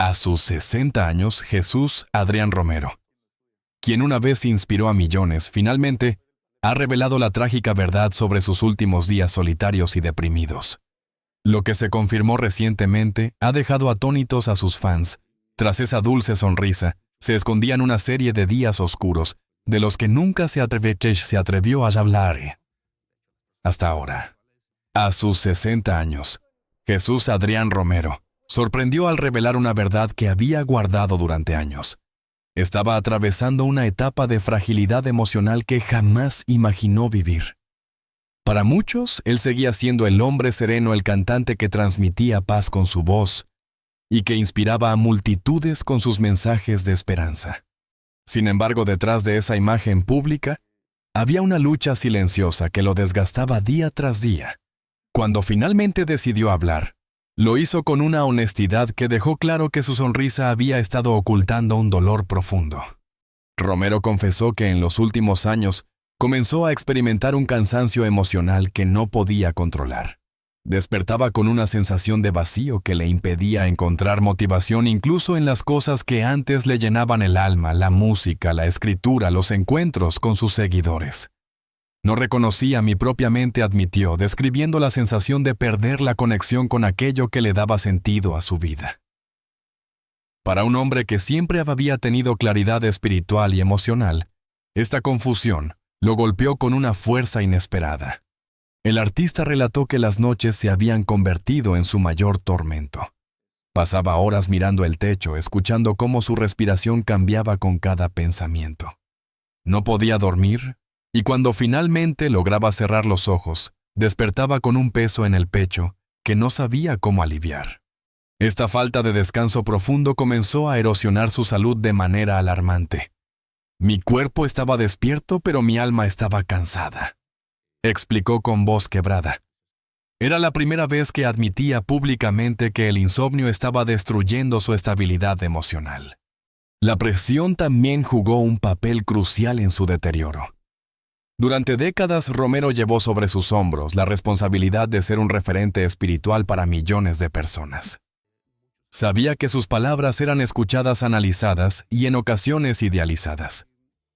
a sus 60 años, Jesús Adrián Romero, quien una vez inspiró a millones, finalmente ha revelado la trágica verdad sobre sus últimos días solitarios y deprimidos. Lo que se confirmó recientemente ha dejado atónitos a sus fans. Tras esa dulce sonrisa, se escondían una serie de días oscuros, de los que nunca se atrevió a hablar. Hasta ahora. A sus 60 años, Jesús Adrián Romero sorprendió al revelar una verdad que había guardado durante años. Estaba atravesando una etapa de fragilidad emocional que jamás imaginó vivir. Para muchos, él seguía siendo el hombre sereno, el cantante que transmitía paz con su voz y que inspiraba a multitudes con sus mensajes de esperanza. Sin embargo, detrás de esa imagen pública, había una lucha silenciosa que lo desgastaba día tras día. Cuando finalmente decidió hablar, lo hizo con una honestidad que dejó claro que su sonrisa había estado ocultando un dolor profundo. Romero confesó que en los últimos años comenzó a experimentar un cansancio emocional que no podía controlar. Despertaba con una sensación de vacío que le impedía encontrar motivación incluso en las cosas que antes le llenaban el alma, la música, la escritura, los encuentros con sus seguidores. No reconocía mi propia mente, admitió, describiendo la sensación de perder la conexión con aquello que le daba sentido a su vida. Para un hombre que siempre había tenido claridad espiritual y emocional, esta confusión lo golpeó con una fuerza inesperada. El artista relató que las noches se habían convertido en su mayor tormento. Pasaba horas mirando el techo, escuchando cómo su respiración cambiaba con cada pensamiento. No podía dormir, y cuando finalmente lograba cerrar los ojos, despertaba con un peso en el pecho que no sabía cómo aliviar. Esta falta de descanso profundo comenzó a erosionar su salud de manera alarmante. Mi cuerpo estaba despierto, pero mi alma estaba cansada, explicó con voz quebrada. Era la primera vez que admitía públicamente que el insomnio estaba destruyendo su estabilidad emocional. La presión también jugó un papel crucial en su deterioro. Durante décadas, Romero llevó sobre sus hombros la responsabilidad de ser un referente espiritual para millones de personas. Sabía que sus palabras eran escuchadas, analizadas y en ocasiones idealizadas.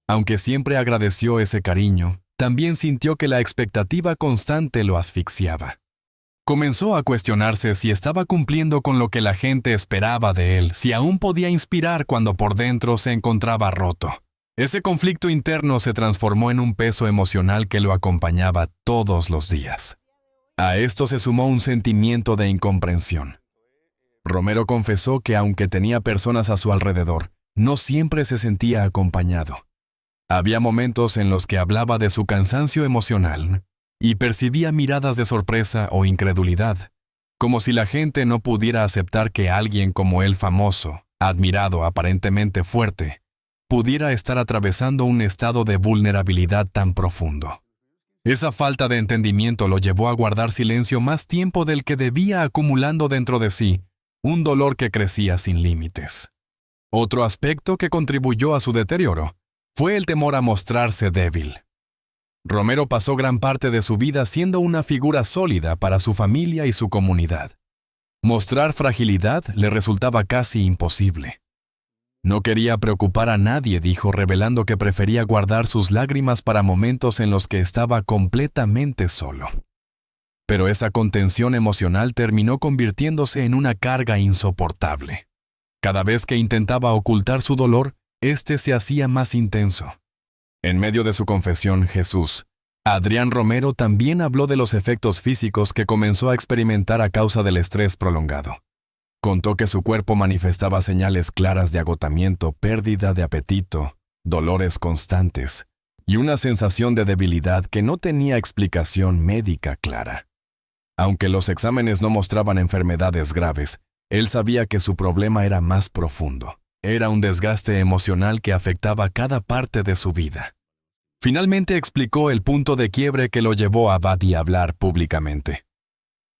Aunque siempre agradeció ese cariño, también sintió que la expectativa constante lo asfixiaba. Comenzó a cuestionarse si estaba cumpliendo con lo que la gente esperaba de él, si aún podía inspirar cuando por dentro se encontraba roto. Ese conflicto interno se transformó en un peso emocional que lo acompañaba todos los días. A esto se sumó un sentimiento de incomprensión. Romero confesó que aunque tenía personas a su alrededor, no siempre se sentía acompañado. Había momentos en los que hablaba de su cansancio emocional y percibía miradas de sorpresa o incredulidad, como si la gente no pudiera aceptar que alguien como él, famoso, admirado, aparentemente fuerte, pudiera estar atravesando un estado de vulnerabilidad tan profundo. Esa falta de entendimiento lo llevó a guardar silencio más tiempo del que debía, acumulando dentro de sí un dolor que crecía sin límites. Otro aspecto que contribuyó a su deterioro fue el temor a mostrarse débil. Romero pasó gran parte de su vida siendo una figura sólida para su familia y su comunidad. Mostrar fragilidad le resultaba casi imposible. No quería preocupar a nadie, dijo, revelando que prefería guardar sus lágrimas para momentos en los que estaba completamente solo. Pero esa contención emocional terminó convirtiéndose en una carga insoportable. Cada vez que intentaba ocultar su dolor, este se hacía más intenso. En medio de su confesión, Jesús Adrián Romero también habló de los efectos físicos que comenzó a experimentar a causa del estrés prolongado. Contó que su cuerpo manifestaba señales claras de agotamiento, pérdida de apetito, dolores constantes y una sensación de debilidad que no tenía explicación médica clara. Aunque los exámenes no mostraban enfermedades graves, él sabía que su problema era más profundo. Era un desgaste emocional que afectaba cada parte de su vida. Finalmente explicó el punto de quiebre que lo llevó a hablar públicamente.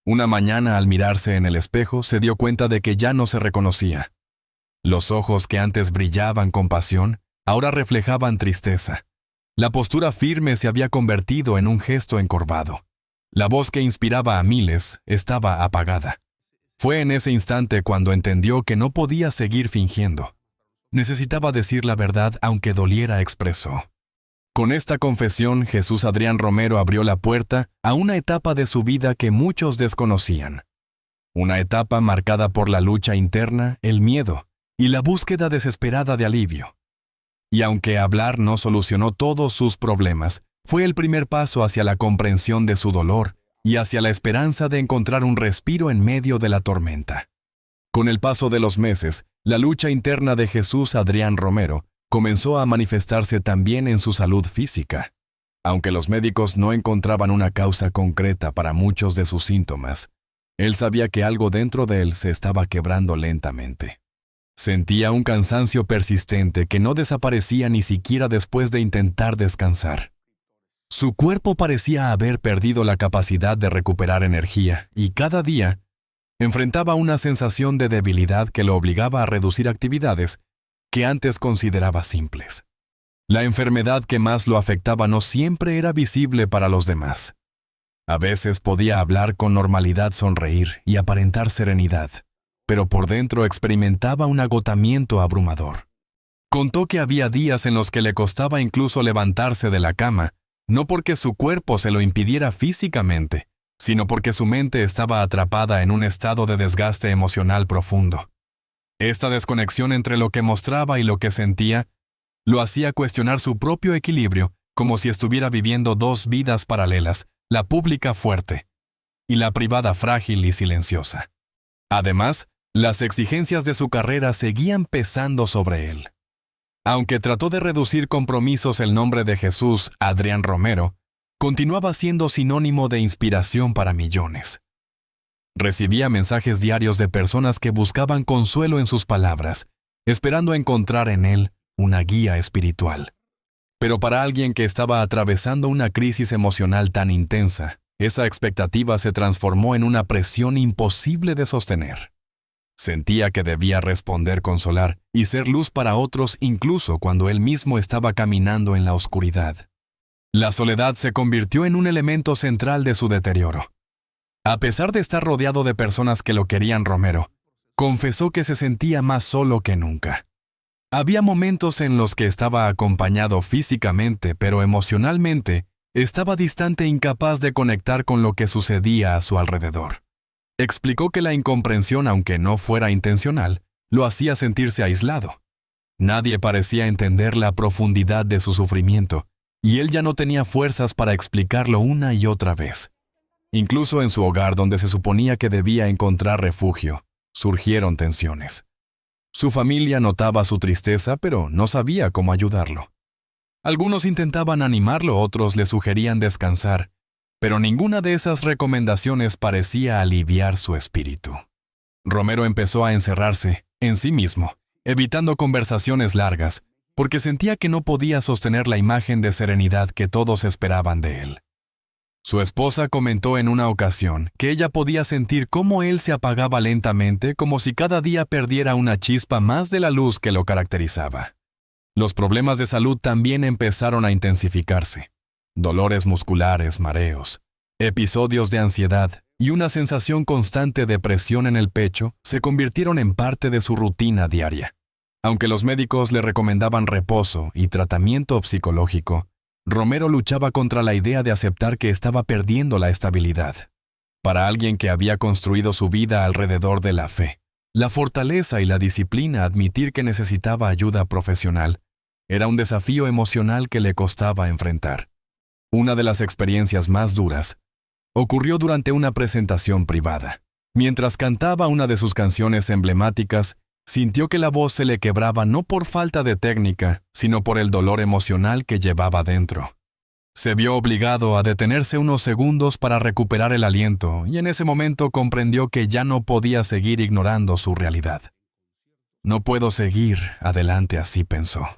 Una mañana, al mirarse en el espejo, se dio cuenta de que ya no se reconocía. Los ojos que antes brillaban con pasión, ahora reflejaban tristeza. La postura firme se había convertido en un gesto encorvado. La voz que inspiraba a miles estaba apagada. Fue en ese instante cuando entendió que no podía seguir fingiendo. Necesitaba decir la verdad aunque doliera, expresó. Con esta confesión, Jesús Adrián Romero abrió la puerta a una etapa de su vida que muchos desconocían. Una etapa marcada por la lucha interna, el miedo y la búsqueda desesperada de alivio. Y aunque hablar no solucionó todos sus problemas, fue el primer paso hacia la comprensión de su dolor y hacia la esperanza de encontrar un respiro en medio de la tormenta. Con el paso de los meses, la lucha interna de Jesús Adrián Romero comenzó a manifestarse también en su salud física. Aunque los médicos no encontraban una causa concreta para muchos de sus síntomas, él sabía que algo dentro de él se estaba quebrando lentamente. Sentía un cansancio persistente que no desaparecía ni siquiera después de intentar descansar. Su cuerpo parecía haber perdido la capacidad de recuperar energía y cada día enfrentaba una sensación de debilidad que lo obligaba a reducir actividades que antes consideraba simples. La enfermedad que más lo afectaba no siempre era visible para los demás. A veces podía hablar con normalidad, sonreír y aparentar serenidad, pero por dentro experimentaba un agotamiento abrumador. Contó que había días en los que le costaba incluso levantarse de la cama, no porque su cuerpo se lo impidiera físicamente, sino porque su mente estaba atrapada en un estado de desgaste emocional profundo. Esta desconexión entre lo que mostraba y lo que sentía lo hacía cuestionar su propio equilibrio, como si estuviera viviendo dos vidas paralelas, la pública fuerte y la privada frágil y silenciosa. Además, las exigencias de su carrera seguían pesando sobre él. Aunque trató de reducir compromisos, el nombre de Jesús Adrián Romero continuaba siendo sinónimo de inspiración para millones. Recibía mensajes diarios de personas que buscaban consuelo en sus palabras, esperando encontrar en él una guía espiritual. Pero para alguien que estaba atravesando una crisis emocional tan intensa, esa expectativa se transformó en una presión imposible de sostener. Sentía que debía responder, consolar y ser luz para otros incluso cuando él mismo estaba caminando en la oscuridad. La soledad se convirtió en un elemento central de su deterioro. A pesar de estar rodeado de personas que lo querían, Romero confesó que se sentía más solo que nunca. Había momentos en los que estaba acompañado físicamente, pero emocionalmente estaba distante e incapaz de conectar con lo que sucedía a su alrededor. Explicó que la incomprensión, aunque no fuera intencional, lo hacía sentirse aislado. Nadie parecía entender la profundidad de su sufrimiento, y él ya no tenía fuerzas para explicarlo una y otra vez. Incluso en su hogar, donde se suponía que debía encontrar refugio, surgieron tensiones. Su familia notaba su tristeza, pero no sabía cómo ayudarlo. Algunos intentaban animarlo, otros le sugerían descansar, pero ninguna de esas recomendaciones parecía aliviar su espíritu. Romero empezó a encerrarse en sí mismo, evitando conversaciones largas, porque sentía que no podía sostener la imagen de serenidad que todos esperaban de él. Su esposa comentó en una ocasión que ella podía sentir cómo él se apagaba lentamente, como si cada día perdiera una chispa más de la luz que lo caracterizaba. Los problemas de salud también empezaron a intensificarse. Dolores musculares, mareos, episodios de ansiedad y una sensación constante de presión en el pecho se convirtieron en parte de su rutina diaria. Aunque los médicos le recomendaban reposo y tratamiento psicológico, Romero luchaba contra la idea de aceptar que estaba perdiendo la estabilidad. Para alguien que había construido su vida alrededor de la fe, la fortaleza y la disciplina, admitir que necesitaba ayuda profesional era un desafío emocional que le costaba enfrentar. Una de las experiencias más duras ocurrió durante una presentación privada. Mientras cantaba una de sus canciones emblemáticas, sintió que la voz se le quebraba no por falta de técnica, sino por el dolor emocional que llevaba dentro. Se vio obligado a detenerse unos segundos para recuperar el aliento y en ese momento comprendió que ya no podía seguir ignorando su realidad. No puedo seguir adelante así, pensó.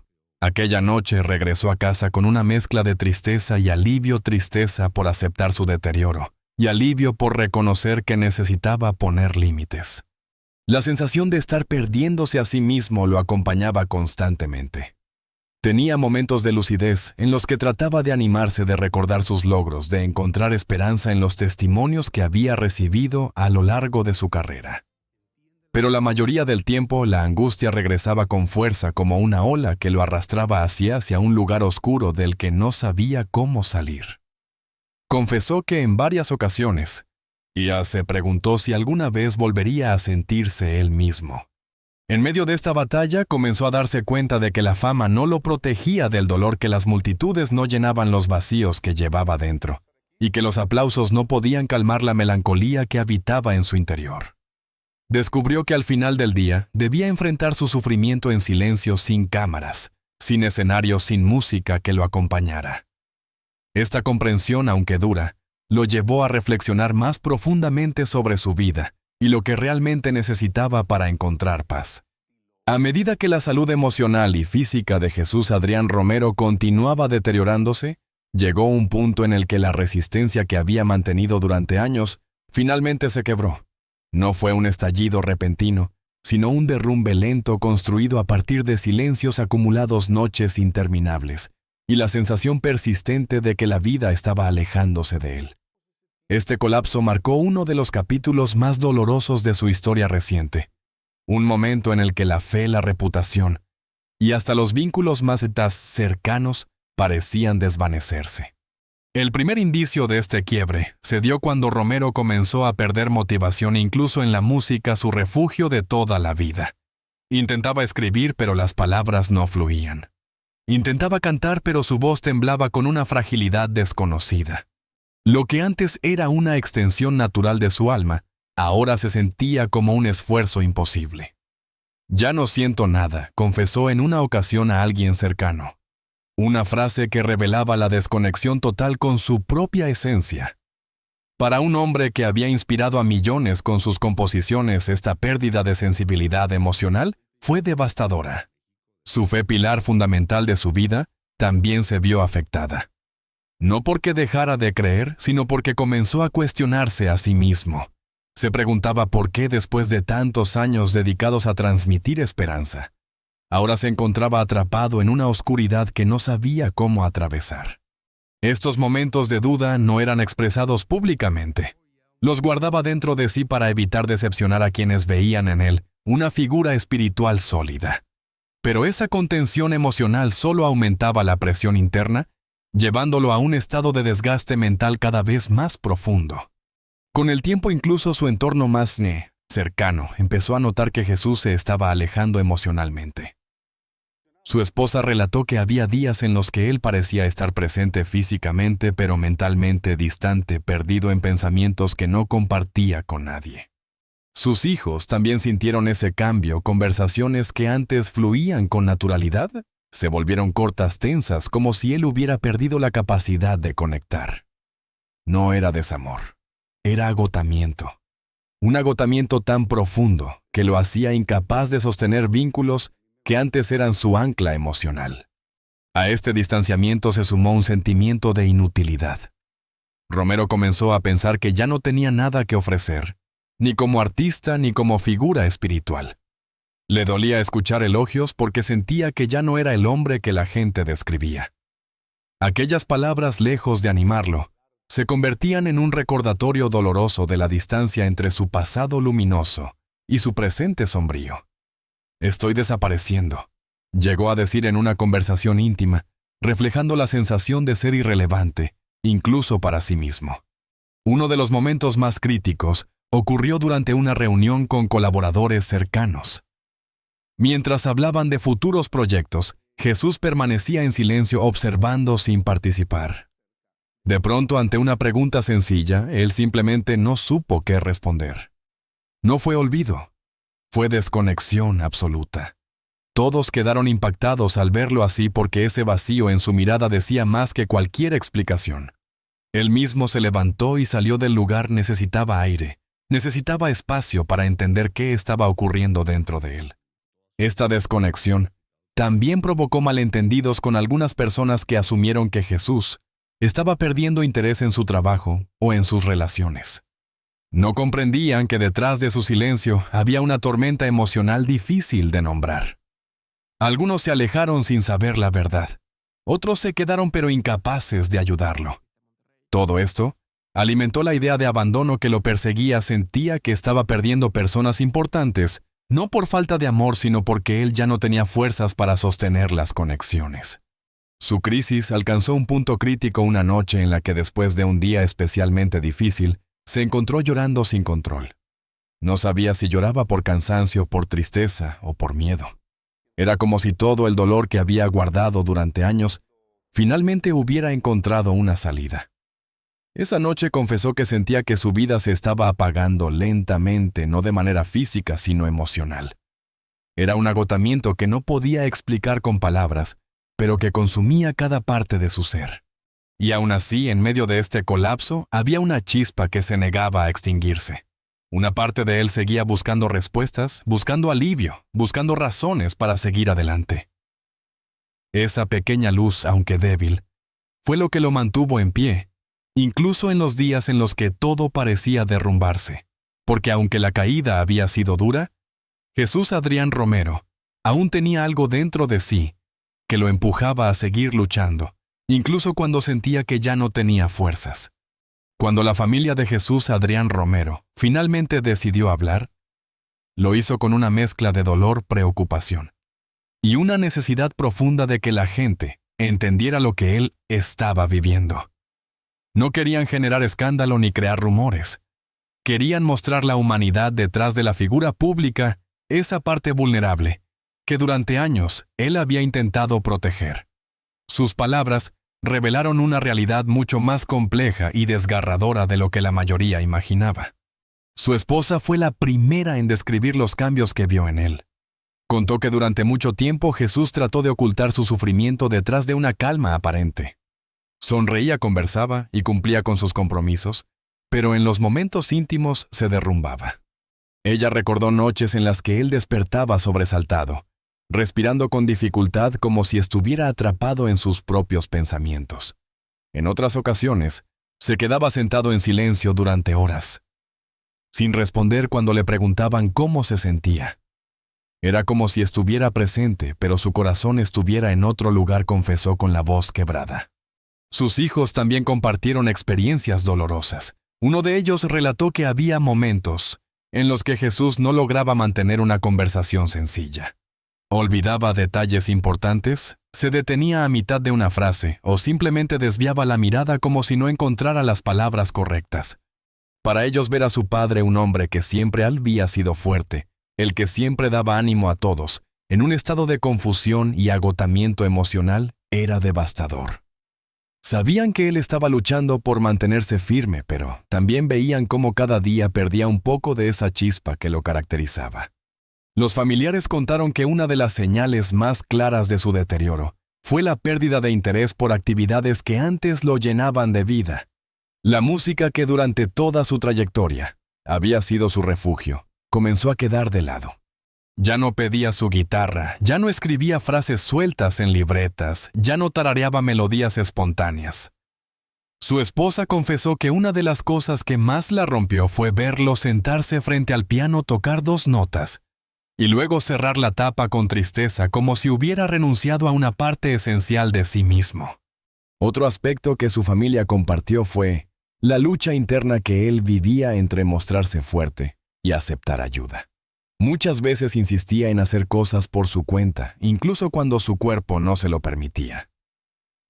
Aquella noche regresó a casa con una mezcla de tristeza y alivio, tristeza por aceptar su deterioro y alivio por reconocer que necesitaba poner límites. La sensación de estar perdiéndose a sí mismo lo acompañaba constantemente. Tenía momentos de lucidez en los que trataba de animarse, de recordar sus logros, de encontrar esperanza en los testimonios que había recibido a lo largo de su carrera. Pero la mayoría del tiempo la angustia regresaba con fuerza como una ola que lo arrastraba hacia un lugar oscuro del que no sabía cómo salir. Confesó que en varias ocasiones, y se preguntó si alguna vez volvería a sentirse él mismo. En medio de esta batalla comenzó a darse cuenta de que la fama no lo protegía del dolor, que las multitudes no llenaban los vacíos que llevaba dentro, y que los aplausos no podían calmar la melancolía que habitaba en su interior. Descubrió que al final del día debía enfrentar su sufrimiento en silencio, sin cámaras, sin escenarios, sin música que lo acompañara. Esta comprensión, aunque dura, lo llevó a reflexionar más profundamente sobre su vida y lo que realmente necesitaba para encontrar paz. A medida que la salud emocional y física de Jesús Adrián Romero continuaba deteriorándose, llegó un punto en el que la resistencia que había mantenido durante años finalmente se quebró. No fue un estallido repentino, sino un derrumbe lento construido a partir de silencios acumulados, noches interminables, y la sensación persistente de que la vida estaba alejándose de él. Este colapso marcó uno de los capítulos más dolorosos de su historia reciente, un momento en el que la fe, la reputación y hasta los vínculos más cercanos parecían desvanecerse. El primer indicio de este quiebre se dio cuando Romero comenzó a perder motivación incluso en la música, su refugio de toda la vida. Intentaba escribir, pero las palabras no fluían. Intentaba cantar, pero su voz temblaba con una fragilidad desconocida. Lo que antes era una extensión natural de su alma, ahora se sentía como un esfuerzo imposible. «Ya no siento nada», confesó en una ocasión a alguien cercano. Una frase que revelaba la desconexión total con su propia esencia. Para un hombre que había inspirado a millones con sus composiciones, esta pérdida de sensibilidad emocional fue devastadora. Su fe, pilar fundamental de su vida, también se vio afectada. No porque dejara de creer, sino porque comenzó a cuestionarse a sí mismo. Se preguntaba por qué, después de tantos años dedicados a transmitir esperanza, ahora se encontraba atrapado en una oscuridad que no sabía cómo atravesar. Estos momentos de duda no eran expresados públicamente. Los guardaba dentro de sí para evitar decepcionar a quienes veían en él una figura espiritual sólida. Pero esa contención emocional solo aumentaba la presión interna, llevándolo a un estado de desgaste mental cada vez más profundo. Con el tiempo, incluso su entorno más cercano empezó a notar que Jesús se estaba alejando emocionalmente. Su esposa relató que había días en los que él parecía estar presente físicamente, pero mentalmente distante, perdido en pensamientos que no compartía con nadie. Sus hijos también sintieron ese cambio. Conversaciones que antes fluían con naturalidad se volvieron cortas, tensas, como si él hubiera perdido la capacidad de conectar. No era desamor, era agotamiento. Un agotamiento tan profundo que lo hacía incapaz de sostener vínculos que antes eran su ancla emocional. A este distanciamiento se sumó un sentimiento de inutilidad. Romero comenzó a pensar que ya no tenía nada que ofrecer, ni como artista ni como figura espiritual. Le dolía escuchar elogios porque sentía que ya no era el hombre que la gente describía. Aquellas palabras, lejos de animarlo, se convertían en un recordatorio doloroso de la distancia entre su pasado luminoso y su presente sombrío. «Estoy desapareciendo», llegó a decir en una conversación íntima, reflejando la sensación de ser irrelevante, incluso para sí mismo. Uno de los momentos más críticos ocurrió durante una reunión con colaboradores cercanos. Mientras hablaban de futuros proyectos, Jesús permanecía en silencio, observando sin participar. De pronto, ante una pregunta sencilla, él simplemente no supo qué responder. No fue olvido, fue desconexión absoluta. Todos quedaron impactados al verlo así porque ese vacío en su mirada decía más que cualquier explicación. Él mismo se levantó y salió del lugar. Necesitaba aire, necesitaba espacio para entender qué estaba ocurriendo dentro de él. Esta desconexión también provocó malentendidos con algunas personas que asumieron que Jesús estaba perdiendo interés en su trabajo o en sus relaciones. No comprendían que detrás de su silencio había una tormenta emocional difícil de nombrar. Algunos se alejaron sin saber la verdad. Otros se quedaron pero incapaces de ayudarlo. Todo esto alimentó la idea de abandono que lo perseguía. Sentía que estaba perdiendo personas importantes no por falta de amor, sino porque él ya no tenía fuerzas para sostener las conexiones. Su crisis alcanzó un punto crítico una noche en la que, después de un día especialmente difícil, se encontró llorando sin control. No sabía si lloraba por cansancio, por tristeza o por miedo. Era como si todo el dolor que había guardado durante años finalmente hubiera encontrado una salida. Esa noche confesó que sentía que su vida se estaba apagando lentamente, no de manera física, sino emocional. Era un agotamiento que no podía explicar con palabras, pero que consumía cada parte de su ser. Y aún así, en medio de este colapso, había una chispa que se negaba a extinguirse. Una parte de él seguía buscando respuestas, buscando alivio, buscando razones para seguir adelante. Esa pequeña luz, aunque débil, fue lo que lo mantuvo en pie, incluso en los días en los que todo parecía derrumbarse, porque aunque la caída había sido dura, Jesús Adrián Romero aún tenía algo dentro de sí que lo empujaba a seguir luchando, incluso cuando sentía que ya no tenía fuerzas. Cuando la familia de Jesús Adrián Romero finalmente decidió hablar, lo hizo con una mezcla de dolor, preocupación y una necesidad profunda de que la gente entendiera lo que él estaba viviendo. No querían generar escándalo ni crear rumores. Querían mostrar la humanidad detrás de la figura pública, esa parte vulnerable que durante años él había intentado proteger. Sus palabras revelaron una realidad mucho más compleja y desgarradora de lo que la mayoría imaginaba. Su esposa fue la primera en describir los cambios que vio en él. Contó que durante mucho tiempo Jesús trató de ocultar su sufrimiento detrás de una calma aparente. Sonreía, conversaba y cumplía con sus compromisos, pero en los momentos íntimos se derrumbaba. Ella recordó noches en las que él despertaba sobresaltado, respirando con dificultad como si estuviera atrapado en sus propios pensamientos. En otras ocasiones, se quedaba sentado en silencio durante horas, sin responder cuando le preguntaban cómo se sentía. Era como si estuviera presente, pero su corazón estuviera en otro lugar, confesó con la voz quebrada. Sus hijos también compartieron experiencias dolorosas. Uno de ellos relató que había momentos en los que Jesús no lograba mantener una conversación sencilla. Olvidaba detalles importantes, se detenía a mitad de una frase o simplemente desviaba la mirada como si no encontrara las palabras correctas. Para ellos, ver a su padre, un hombre que siempre había sido fuerte, el que siempre daba ánimo a todos, en un estado de confusión y agotamiento emocional, era devastador. Sabían que él estaba luchando por mantenerse firme, pero también veían cómo cada día perdía un poco de esa chispa que lo caracterizaba. Los familiares contaron que una de las señales más claras de su deterioro fue la pérdida de interés por actividades que antes lo llenaban de vida. La música, que durante toda su trayectoria había sido su refugio, comenzó a quedar de lado. Ya no pedía su guitarra, ya no escribía frases sueltas en libretas, ya no tarareaba melodías espontáneas. Su esposa confesó que una de las cosas que más la rompió fue verlo sentarse frente al piano, tocar 2 notas, y luego cerrar la tapa con tristeza, como si hubiera renunciado a una parte esencial de sí mismo. Otro aspecto que su familia compartió fue la lucha interna que él vivía entre mostrarse fuerte y aceptar ayuda. Muchas veces insistía en hacer cosas por su cuenta, incluso cuando su cuerpo no se lo permitía.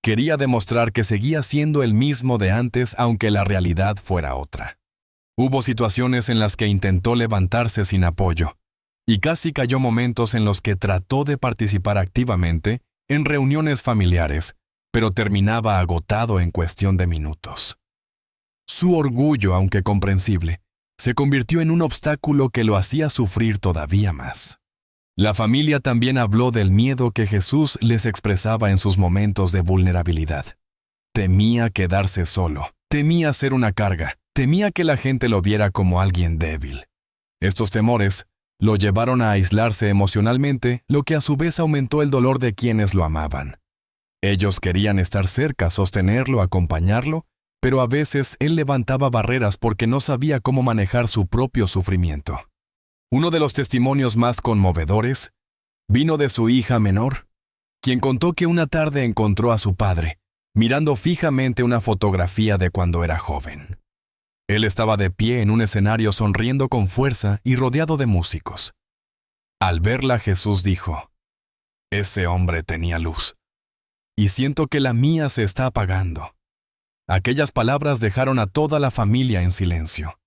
Quería demostrar que seguía siendo el mismo de antes, aunque la realidad fuera otra. Hubo situaciones en las que intentó levantarse sin apoyo, y casi cayó momentos en los que trató de participar activamente en reuniones familiares, pero terminaba agotado en cuestión de minutos. Su orgullo, aunque comprensible, se convirtió en un obstáculo que lo hacía sufrir todavía más. La familia también habló del miedo que Jesús les expresaba en sus momentos de vulnerabilidad. Temía quedarse solo, temía ser una carga, temía que la gente lo viera como alguien débil. Estos temores lo llevaron a aislarse emocionalmente, lo que a su vez aumentó el dolor de quienes lo amaban. Ellos querían estar cerca, sostenerlo, acompañarlo, pero a veces él levantaba barreras porque no sabía cómo manejar su propio sufrimiento. Uno de los testimonios más conmovedores vino de su hija menor, quien contó que una tarde encontró a su padre mirando fijamente una fotografía de cuando era joven. Él estaba de pie en un escenario sonriendo con fuerza y rodeado de músicos. Al verla, Jesús dijo: «Ese hombre tenía luz, y siento que la mía se está apagando». Aquellas palabras dejaron a toda la familia en silencio.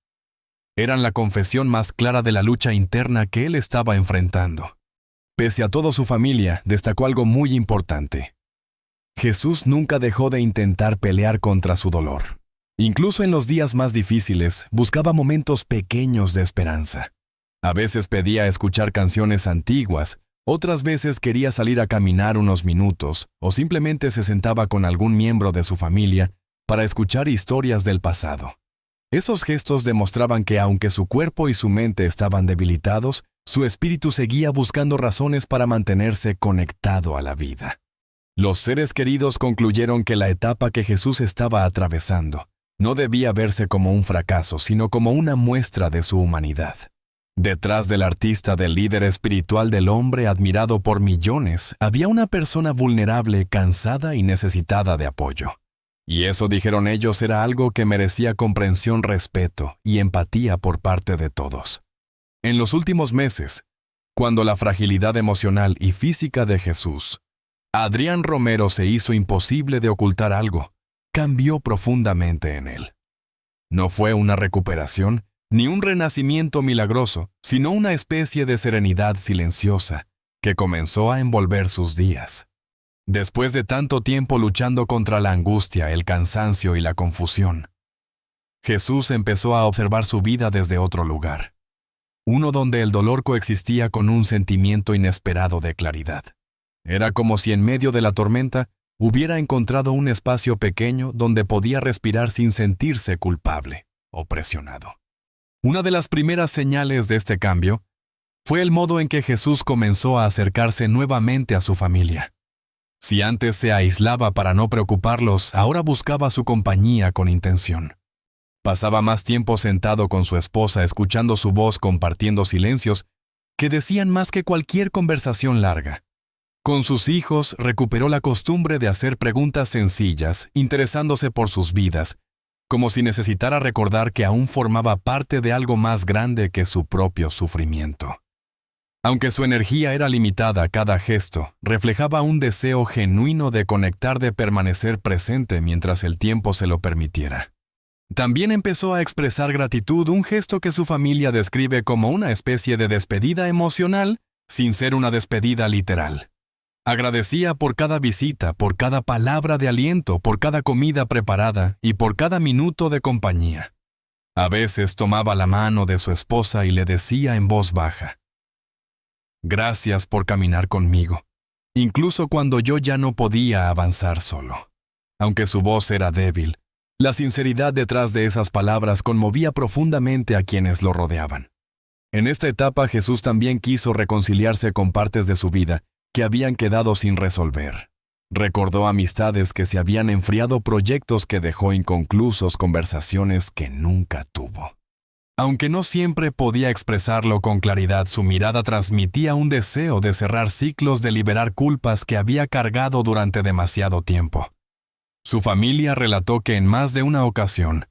Eran la confesión más clara de la lucha interna que él estaba enfrentando. Pese a todo, su familia destacó algo muy importante. Jesús nunca dejó de intentar pelear contra su dolor. Incluso en los días más difíciles, buscaba momentos pequeños de esperanza. A veces pedía escuchar canciones antiguas, otras veces quería salir a caminar unos minutos, o simplemente se sentaba con algún miembro de su familia para escuchar historias del pasado. Esos gestos demostraban que aunque su cuerpo y su mente estaban debilitados, su espíritu seguía buscando razones para mantenerse conectado a la vida. Los seres queridos concluyeron que la etapa que Jesús estaba atravesando no debía verse como un fracaso, sino como una muestra de su humanidad. Detrás del artista, del líder espiritual, del hombre admirado por millones, había una persona vulnerable, cansada y necesitada de apoyo. Y eso, dijeron ellos, era algo que merecía comprensión, respeto y empatía por parte de todos. En los últimos meses, cuando la fragilidad emocional y física de Jesús, Adrián Romero, se hizo imposible de ocultar algo, cambió profundamente en él. No fue una recuperación, ni un renacimiento milagroso, sino una especie de serenidad silenciosa que comenzó a envolver sus días. Después de tanto tiempo luchando contra la angustia, el cansancio y la confusión, Jesús empezó a observar su vida desde otro lugar, uno donde el dolor coexistía con un sentimiento inesperado de claridad. Era como si en medio de la tormenta hubiera encontrado un espacio pequeño donde podía respirar sin sentirse culpable o presionado. Una de las primeras señales de este cambio fue el modo en que Jesús comenzó a acercarse nuevamente a su familia. Si antes se aislaba para no preocuparlos, ahora buscaba su compañía con intención. Pasaba más tiempo sentado con su esposa, escuchando su voz, compartiendo silencios que decían más que cualquier conversación larga. Con sus hijos recuperó la costumbre de hacer preguntas sencillas, interesándose por sus vidas, como si necesitara recordar que aún formaba parte de algo más grande que su propio sufrimiento. Aunque su energía era limitada, cada gesto reflejaba un deseo genuino de conectar, de permanecer presente mientras el tiempo se lo permitiera. También empezó a expresar gratitud, un gesto que su familia describe como una especie de despedida emocional, sin ser una despedida literal. Agradecía por cada visita, por cada palabra de aliento, por cada comida preparada y por cada minuto de compañía. A veces tomaba la mano de su esposa y le decía en voz baja: «Gracias por caminar conmigo, incluso cuando yo ya no podía avanzar solo». Aunque su voz era débil, la sinceridad detrás de esas palabras conmovía profundamente a quienes lo rodeaban. En esta etapa, Jesús también quiso reconciliarse con partes de su vida que habían quedado sin resolver. Recordó amistades que se habían enfriado, proyectos que dejó inconclusos, conversaciones que nunca tuvo. Aunque no siempre podía expresarlo con claridad, su mirada transmitía un deseo de cerrar ciclos, de liberar culpas que había cargado durante demasiado tiempo. Su familia relató que en más de una ocasión,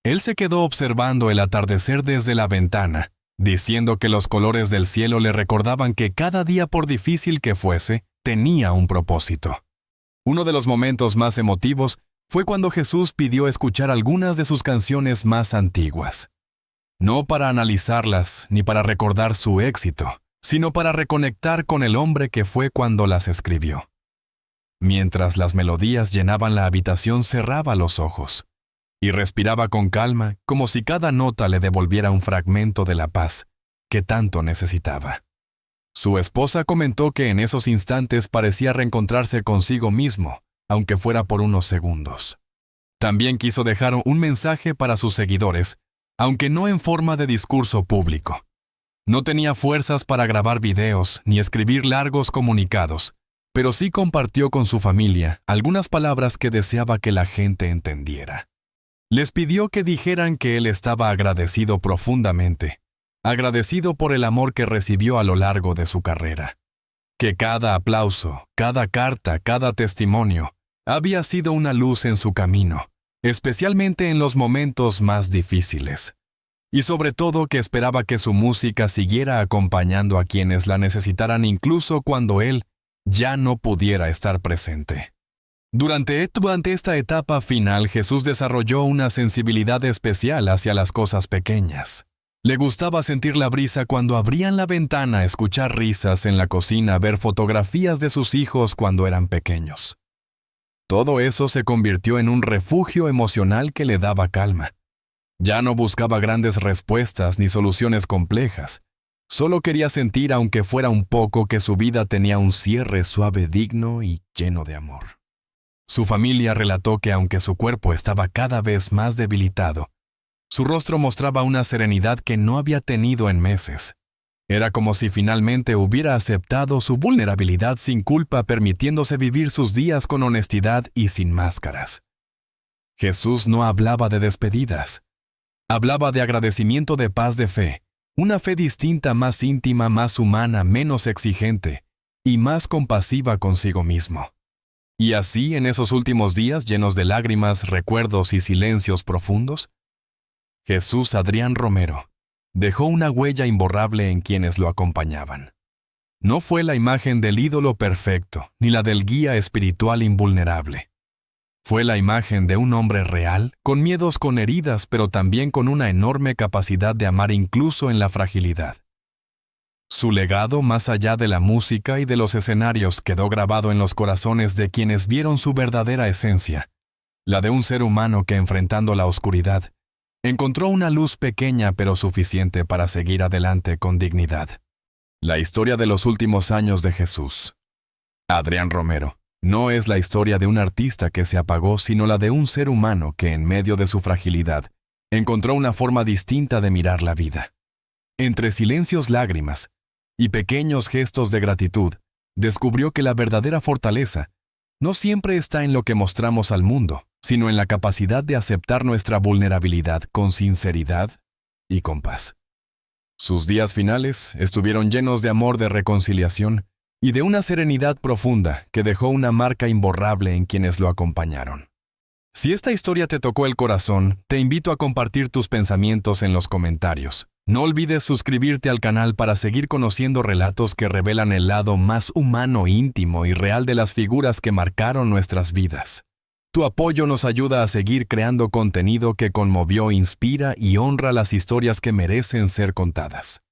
él se quedó observando el atardecer desde la ventana, diciendo que los colores del cielo le recordaban que cada día, por difícil que fuese, tenía un propósito. Uno de los momentos más emotivos fue cuando Jesús pidió escuchar algunas de sus canciones más antiguas. No para analizarlas ni para recordar su éxito, sino para reconectar con el hombre que fue cuando las escribió. Mientras las melodías llenaban la habitación, cerraba los ojos y respiraba con calma, como si cada nota le devolviera un fragmento de la paz que tanto necesitaba. Su esposa comentó que en esos instantes parecía reencontrarse consigo mismo, aunque fuera por unos segundos. También quiso dejar un mensaje para sus seguidores, aunque no en forma de discurso público. No tenía fuerzas para grabar videos ni escribir largos comunicados, pero sí compartió con su familia algunas palabras que deseaba que la gente entendiera. Les pidió que dijeran que él estaba agradecido profundamente, agradecido por el amor que recibió a lo largo de su carrera, que cada aplauso, cada carta, cada testimonio había sido una luz en su camino, especialmente en los momentos más difíciles. Y sobre todo que esperaba que su música siguiera acompañando a quienes la necesitaran incluso cuando él ya no pudiera estar presente. Durante esta etapa final, Jesús desarrolló una sensibilidad especial hacia las cosas pequeñas. Le gustaba sentir la brisa cuando abrían la ventana, escuchar risas en la cocina, ver fotografías de sus hijos cuando eran pequeños. Todo eso se convirtió en un refugio emocional que le daba calma. Ya no buscaba grandes respuestas ni soluciones complejas. Solo quería sentir, aunque fuera un poco, que su vida tenía un cierre suave, digno y lleno de amor. Su familia relató que aunque su cuerpo estaba cada vez más debilitado, su rostro mostraba una serenidad que no había tenido en meses. Era como si finalmente hubiera aceptado su vulnerabilidad sin culpa, permitiéndose vivir sus días con honestidad y sin máscaras. Jesús no hablaba de despedidas. Hablaba de agradecimiento, de paz, de fe. Una fe distinta, más íntima, más humana, menos exigente y más compasiva consigo mismo. Y así, en esos últimos días llenos de lágrimas, recuerdos y silencios profundos, Jesús Adrián Romero dejó una huella imborrable en quienes lo acompañaban. No fue la imagen del ídolo perfecto, ni la del guía espiritual invulnerable. Fue la imagen de un hombre real, con miedos, con heridas, pero también con una enorme capacidad de amar incluso en la fragilidad. Su legado, más allá de la música y de los escenarios, quedó grabado en los corazones de quienes vieron su verdadera esencia, la de un ser humano que, enfrentando la oscuridad, encontró una luz pequeña pero suficiente para seguir adelante con dignidad. La historia de los últimos años de Jesús Adrián Romero no es la historia de un artista que se apagó, sino la de un ser humano que, en medio de su fragilidad, encontró una forma distinta de mirar la vida. Entre silencios, lágrimas y pequeños gestos de gratitud, descubrió que la verdadera fortaleza no siempre está en lo que mostramos al mundo, sino en la capacidad de aceptar nuestra vulnerabilidad con sinceridad y con paz. Sus días finales estuvieron llenos de amor, de reconciliación y de una serenidad profunda que dejó una marca imborrable en quienes lo acompañaron. Si esta historia te tocó el corazón, te invito a compartir tus pensamientos en los comentarios. No olvides suscribirte al canal para seguir conociendo relatos que revelan el lado más humano, íntimo y real de las figuras que marcaron nuestras vidas. Tu apoyo nos ayuda a seguir creando contenido que conmovió, inspira y honra las historias que merecen ser contadas.